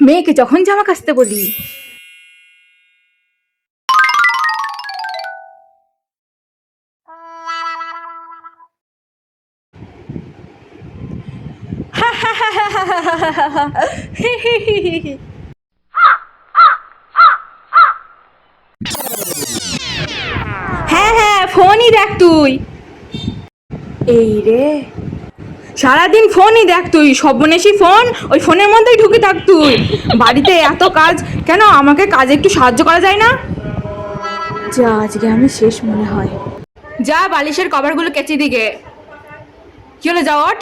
মেয়েকে যখন জামা কাচতে বলি। হ্যাঁ হ্যাঁ, ফোনই দেখ তুই। এই রে, সারাদিন ফোনই দেখ তুই, সর্বনেশী ফোন, ওই ফোনের মধ্যেই ঢুকে থাক তুই। বাড়িতে এত কাজ, কেন আমাকে কাজে একটু সাহায্য করা যায় না? যা, আজকে আমি শেষ মনে হয়। যা বালিশের কভারগুলো কেচে দিকে। কি হলো, যা ওঠ।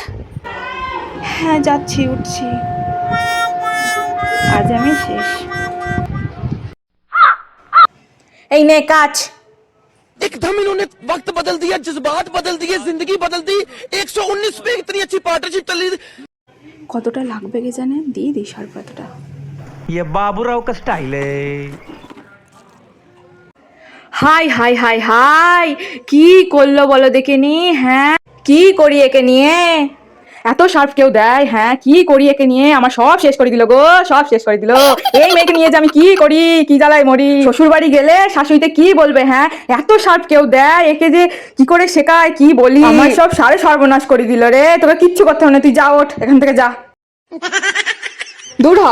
হ্যাঁ যাচ্ছি, উঠছি। আজ আমি শেষ। এই নে কাজ। एकदम इन्होंने वक्त बदल दिया, जज्बात बदल दिए, जिंदगी बदल दी। 119 पे इतनी अच्छी पार्टनरशिप चली। কতটা লাগবে কে জানে, দিয়ে দিই সার কতটা। ये बाबूराव का स्टाइल है। হাই হাই হাই হাই, কি করলো বলো দেখে নি? হ্যাঁ, কি করি একে নিয়ে? এত সার্ফ কেউ দেয়? হ্যাঁ, কি করি একে নিয়ে? আমার সব শেষ করে দিল গো, সব শেষ করে দিল। এই মেয়েকে নিয়ে যে আমি কি করি, কি জ্বালায় মরি। শ্বশুর বাড়ি গেলে শাশুড়িতে কি বলবে? হ্যাঁ, এত সার্ফ কেউ দেয়, একে যে কি করে শেখায় কি বলি। আমার সব সারে সর্বনাশ করে দিল রে। তোকে কিচ্ছু করতে হবে না, তুই যা, ওঠ এখান থেকে, যা, দূর হ।